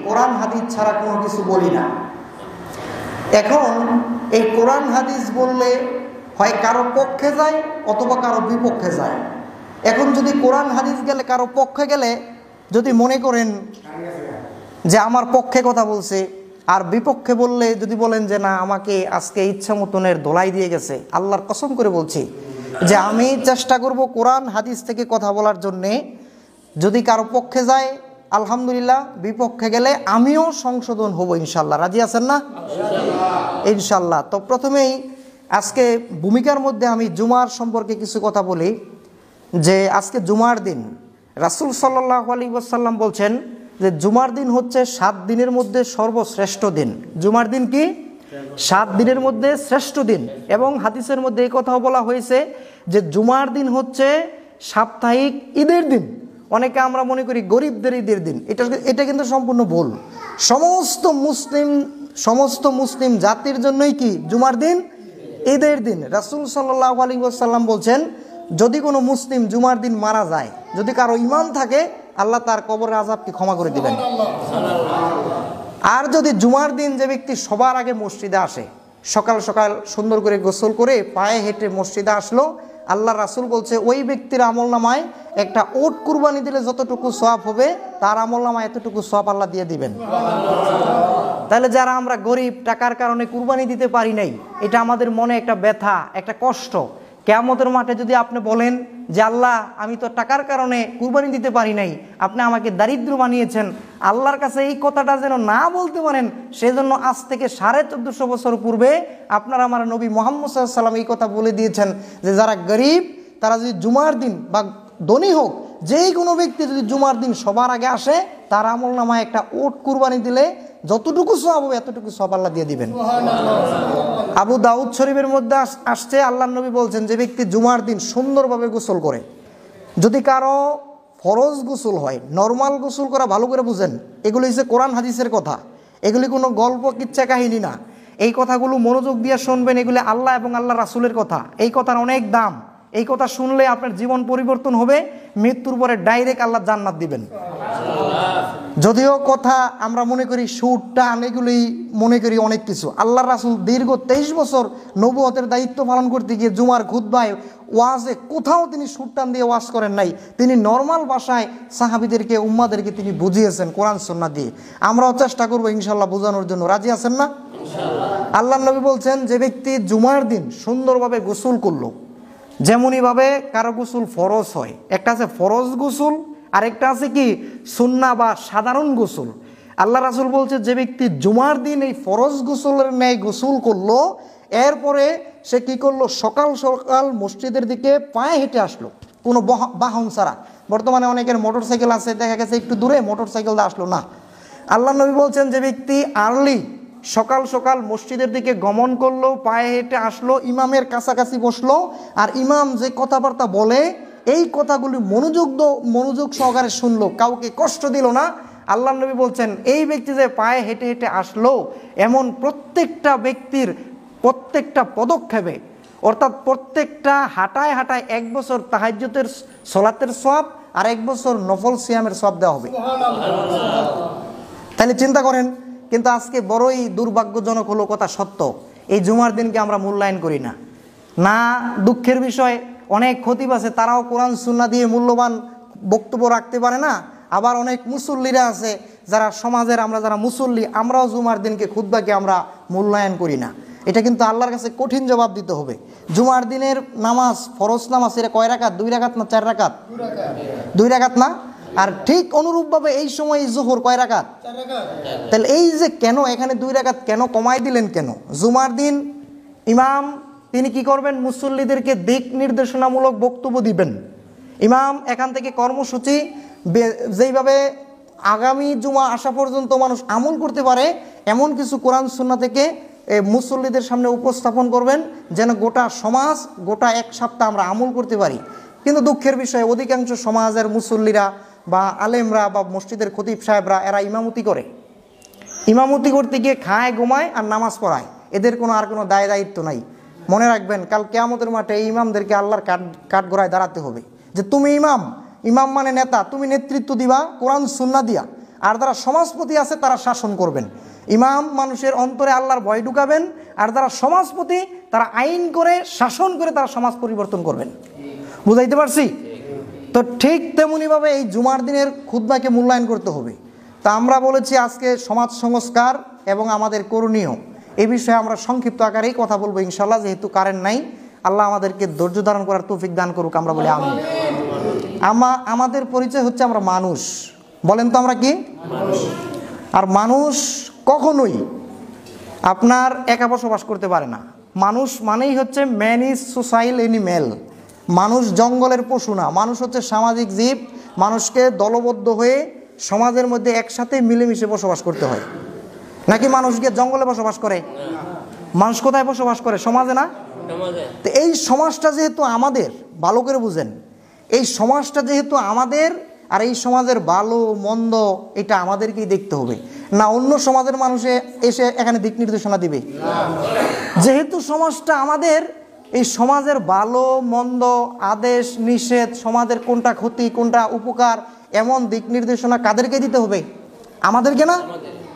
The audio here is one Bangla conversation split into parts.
কোরআন হাদিস ছাড়া কোনো কিছু বলি না। এখন এই কোরআন হাদিস বললে হয় কারো পক্ষে যায় অথবা কারো বিপক্ষে যায়। এখন যদি কোরআন হাদিস গেলে কারো পক্ষে গেলে যদি মনে করেন যে আমার পক্ষে কথা বলছে, আর বিপক্ষে বললে যদি বলেন যে না আমাকে আজকে ইচ্ছা মতনের দোলাই দিয়ে গেছে, আল্লাহর কসম করে বলছি যে আমি চেষ্টা করব কোরআন হাদিস থেকে কথা বলার জন্যে। যদি কারো পক্ষে যায় আলহামদুলিল্লাহ, বিপক্ষে গেলে আমিও সংশোধন হব ইনশাল্লাহ। রাজি আছেন না? ইনশাল্লাহ। তো প্রথমেই আজকে ভূমিকার মধ্যে আমি জুমার সম্পর্কে কিছু কথা বলি। যে আজকে জুমার দিন রাসূল সাল্লাল্লাহু আলাইহি ওয়াসাল্লাম বলছেন যে জুমার দিন হচ্ছে 7 দিনের মধ্যে সর্বশ্রেষ্ঠ দিন। জুমার দিন কি 7 দিনের মধ্যে শ্রেষ্ঠ দিন। এবং হাদিসের মধ্যে এই কথাও বলা হয়েছে যে জুমার দিন হচ্ছে সাপ্তাহিক ঈদের দিন। অনেকে আমরা মনে করি গরিবদের ঈদের দিন, এটা কিন্তু সম্পূর্ণ ভুল। সমস্ত মুসলিম জাতির জন্যই কি জুমার দিন ঈদের দিন। রাসূল সাল্লাল্লাহু আলাইহি ওয়াসাল্লাম বলছেন যদি কোনো মুসলিম জুমার দিন মারা যায়, যদি কারো ঈমান থাকে, আল্লাহ তার কবরের আযাবকে ক্ষমা করে দিবেন। আর যদি জুমার দিন যে ব্যক্তি সবার আগে মসজিদে আসে, সকাল সকাল সুন্দর করে গোসল করে পায়ে হেঁটে মসজিদে আসলো, আল্লাহ রাসূল বলছে ওই ব্যক্তির আমলনামায় একটা ওট কুরবানি দিলে যতটুকু সওয়াব হবে তার আমলনামায় এতটুকু সওয়াব আল্লাহ দিয়ে দিবেন। তাহলে যারা আমরা গরিব, টাকার কারণে কুরবানি দিতে পারি নাই, এটা আমাদের মনে একটা ব্যথা, একটা কষ্ট। কিয়ামতের মাঠে যদি আপনি বলেন যে আল্লাহ আমি তো টাকার কারণে কুরবানি দিতে পারি নাই, আপনি আমাকে দারিদ্র বানিয়েছেন, আল্লাহর কাছে এই কথাটা যেন না বলতে পারেন, সেজন্য আজ থেকে 1450 বছর পূর্বে আপনার আমার নবী মুহাম্মদ সাল্লাল্লাহু আলাইহি ওয়াসাল্লাম এই কথা বলে দিয়েছেন যে যারা গরিব তারা যদি জুমার দিন বা ধনী হোক যেই কোনো ব্যক্তি যদি জুমার দিন সবার আগে আসে, তার আমলনামায় একটা ওট কুরবানি দিলে যতটুকু সওয়াব হবে এতটুকু সওয়াব আল্লাহ দিয়ে দিবেন। আবু দাউদ শরীফের মধ্যে আসছে আল্লাহর নবী বলছেন যে ব্যক্তি জুমার দিন সুন্দরভাবে গোসল করে, যদি কারো ফরজ গোসল হয়, নরমাল গোসল করা ভালো করে বুঝেন, এগুলো হচ্ছে কোরআন হাদিসের কথা, এগুলি কোনো গল্প কিচ্ছা কাহিনী না। এই কথাগুলো মনোযোগ দিয়ে শুনবেন, এগুলি আল্লাহ এবং আল্লাহ রাসূলের কথা। এই কথার অনেক দাম, এই কথা শুনলে আপনার জীবন পরিবর্তন হবে, মৃত্যুর পরে ডাইরেক্ট আল্লাহ জান্নাত দিবেন। যদিও কথা আমরা মনে করি সুর টান, এগুলি মনে করি অনেক কিছু। আল্লাহ রাসূল দীর্ঘ 23 বছর নবুয়তের দায়িত্ব পালন করতে গিয়ে জুমার খুতবায় ওয়াজে কোথাও তিনি সুর টান দিয়ে ওয়াজ করেন নাই। তিনি নর্মাল ভাষায় সাহাবীদেরকে উম্মাদেরকে তিনি বুঝিয়েছেন কোরআন সুন্নাহ দিয়ে। আমরাও চেষ্টা করবো ইনশাল্লাহ বোঝানোর জন্য। রাজি আছেন না? আল্লাহ নবী বলছেন যে ব্যক্তি জুমার দিন সুন্দরভাবে গোসল করলো, যেমনইভাবে কারো গোসল ফরজ হয়, একটা আছে ফরজ গোসল আর একটা আছে কি সুন্নাহ বা সাধারণ গোসল। আল্লাহ রাসূল বলছে যে ব্যক্তি জুমার দিন এই ফরজ গোসলের ন্যায় গোসল করলো, এরপরে সে কি করলো, সকাল সকাল মসজিদের দিকে পায়ে হেঁটে আসলো, কোনো বাহন ছাড়া। বর্তমানে অনেকের মোটর সাইকেল আছে, দেখা গেছে একটু দূরে মোটর সাইকেল দিয়ে আসলো না। আল্লাহ নবী বলছেন যে ব্যক্তি আর্লি সকাল সকাল মসজিদের দিকে গমন করলো, পায়ে হেঁটে আসলো, ইমামের কাছাকাছি বসলো, আর ইমাম যে কথাবার্তা বলে এই কথাগুলি মনোযোগ সহকারে শুনলো, কাউকে কষ্ট দিল না। আল্লাহ নবী বলছেন এই ব্যক্তি যে পায়ে হেঁটে হেঁটে আসলো, এমন প্রত্যেকটা ব্যক্তির প্রত্যেকটা পদক্ষেপে, অর্থাৎ প্রত্যেকটা হাঁটায় হাঁটায় 1 বছর তাহাজ্জুদের সালাতের সওয়াব আর 1 বছর নফল সিয়ামের সওয়াব দেওয়া হবে। তাহলে চিন্তা করেন। কিন্তু আজকে বড়ই দুর্ভাগ্যজনক হলো, কথা সত্য, এই জুমার দিনকে আমরা মূল্যায়ন করি না। না, দুঃখের বিষয় অনেক খতিব আছে তারাও কোরআন সুন্নাহ দিয়ে মূল্যবান বক্তব্য রাখতে পারে না। আবার অনেক মুসল্লিরা আছে যারা সমাজের, আমরা যারা মুসল্লি, আমরাও জুমার দিনকে খুতবাকে আমরা মূল্যায়ন করি না। এটা কিন্তু আল্লাহর কাছে কঠিন জবাব দিতে হবে। জুমার দিনের নামাজ, ফরজ নামাজ, এটা কয় রাকাত? 2 রাকাত না 4 রাকাত? 2 রাকাত না? আর ঠিক অনুরূপভাবে এই সময় জোহর কয় রাকাত? 4 রাকাত। তাহলে এই যে কেন এখানে 2 রাকাত কেন কমাই দিলেন কেন? জুমার দিন ইমাম তিনি কি করবেন? মুসল্লিদেরকে দিক নির্দেশনামূলক বক্তব্য দিবেন। ইমাম এখান থেকে কর্মসূচি যেইভাবে আগামী জুমা আসা পর্যন্ত মানুষ আমল করতে পারে এমন কিছু কোরআন সুন্নাহ থেকে মুসল্লিদের সামনে উপস্থাপন করবেন, যেন গোটা সমাজ, গোটা 1 সপ্তাহ আমরা আমল করতে পারি। কিন্তু দুঃখের বিষয় অধিকাংশ সমাজের মুসল্লিরা বা আলেমরা বা মসজিদের খতিব সাহেবরা এরা ইমামতি করে, ইমামতি করতে গিয়ে খায়, ঘুমায় আর নামাজ পড়ায়, এদের আর কোনো দায় দায়িত্ব নাই। মনে রাখবেন কাল কিয়ামতের মাঠে এই ইমামদেরকে আল্লাহর কাঠগড়ায় দাঁড়াতে হবে যে তুমি ইমাম মানে নেতা, তুমি নেতৃত্ব দিবা কোরআন সুন্নাহ দিয়া, আর যারা সমাজপতি আছে তারা শাসন করবেন। ইমাম মানুষের অন্তরে আল্লাহর ভয় ঢুকাবেন, আর যারা সমাজপতি তারা আইন করে শাসন করে তারা সমাজ পরিবর্তন করবেন। বুঝাইতে পারছি? তো ঠিক তেমনিভাবে এই জুমার দিনের খুতবাকে মূল্যায়ন করতে হবে। তা আমরা বলেছি আজকে সমাজ সংস্কার এবং আমাদের করণীয় এই বিষয়ে আমরা সংক্ষিপ্ত আকারেই কথা বলবো ইনশাল্লাহ, যেহেতু কারেন্ট নাই। আল্লাহ আমাদেরকে ধৈর্য ধারণ করার তৌফিক দান করুক, আমরা বলি আমিন। আমাদের পরিচয় হচ্ছে আমরা মানুষ। বলেন তো আমরা কি? আর মানুষ কখনোই আপনার একা বসবাস করতে পারে না। মানুষ মানেই হচ্ছে ম্যান ইজ সোসাইল এনিম্যাল। মানুষ জঙ্গলের পশু না, মানুষ হচ্ছে সামাজিক জীব। মানুষকে দলবদ্ধ হয়ে সমাজের মধ্যে একসাথে মিলেমিশে বসবাস করতে হয়। নাকি মানুষ গিয়ে জঙ্গলে বসবাস করে? মানুষ কোথায় বসবাস করে? সমাজে না? তো এই সমাজটা যেহেতু আমাদের, ভালো করে বুঝেন, এই সমাজটা যেহেতু আমাদের, আর এই সমাজের ভালো মন্দ এটা আমাদেরকেই দেখতে হবে, না অন্য সমাজের মানুষে এসে এখানে দিক নির্দেশনা দিবে? যেহেতু সমাজটা আমাদের, এই সমাজের ভালো মন্দ, আদেশ নিষেধ, সমাজের কোনটা ক্ষতি কোনটা উপকার, এমন দিক নির্দেশনা কাদেরকে দিতে হবে? আমাদেরকে না?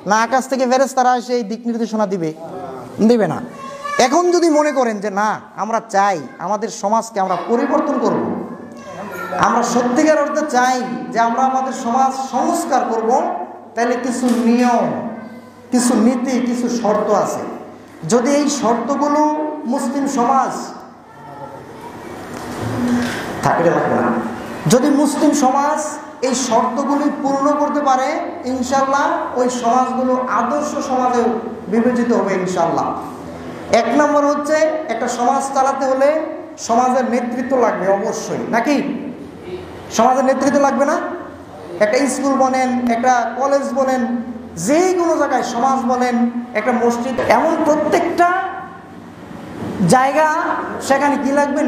না আকাশ থেকে ফেরেশতারা এসে এই দিক নির্দেশনা দিবে না। এখন যদি মনে করেন যে না, আমরা চাই আমাদের সমাজকে আমরা পরিবর্তন করব, আমরা সত্যিকার অর্থে চাই যে আমরা আমাদের সমাজ সংস্কার করব, তাহলে কিছু নিয়ম, কিছু নীতি, কিছু শর্ত আছে। যদি এই শর্তগুলো মুসলিম সমাজ যদি মুসলিম সমাজ এই শর্তগুলি পূর্ণ করতে পারে, ইনশাল্লাহ ওই সমাজগুলো আদর্শ সমাজে বিবেচিত হবে ইনশাল্লাহ। এক নম্বর হচ্ছে, একটা সমাজ চালাতে হলে সমাজের নেতৃত্ব লাগবে অবশ্যই, নাকি? সমাজের নেতৃত্ব লাগবে না? একটা স্কুল বলেন, একটা কলেজ বলেন, যেই কোনো জায়গায় সমাজ বলেন, একটা মসজিদ, এমন প্রত্যেকটা জায়গা, সেখানে কি লাগবে?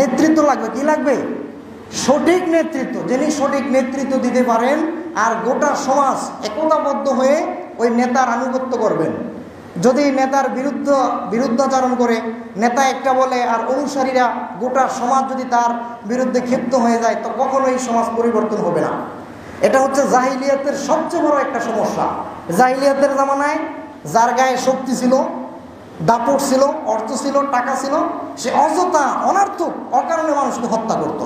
নেতৃত্ব লাগবে। কি লাগবে? সঠিক নেতৃত্ব। যিনি সঠিক নেতৃত্ব দিতে পারেন, আর গোটা সমাজ একতাবদ্ধ হয়ে ওই নেতার আনুগত্য করবেন। যদি নেতার বিরুদ্ধাচরণ করে, নেতা একটা বলে আর অনুসারীরা, গোটা সমাজ যদি তার বিরুদ্ধে ক্ষিপ্ত হয়ে যায়, তো কখনোই সমাজ পরিবর্তন হবে না। এটা হচ্ছে জাহিলিয়াতের সবচেয়ে বড় একটা সমস্যা। জাহিলিয়াতের জামানায় যার গায়ে শক্তি ছিল, দাপট ছিল, অর্থ ছিল, টাকা ছিল, সে অযথা অনার্থক অকারণে মানুষকে হত্যা করত,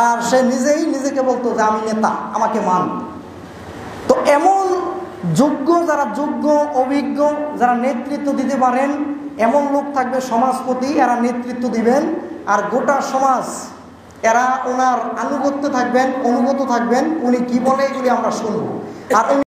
আর সে নিজেকে বলতো যে আমি নেতা, আমাকে মান। তো এমন যারা যোগ্য অভিজ্ঞ, যারা নেতৃত্ব দিতে পারেন, এমন লোক থাকবে সমাজপতি, এরা নেতৃত্ব দিবেন, আর গোটা সমাজ এরা ওনার অনুগত থাকবেন। উনি কি বলে এগুলি আমরা শুনবো। আর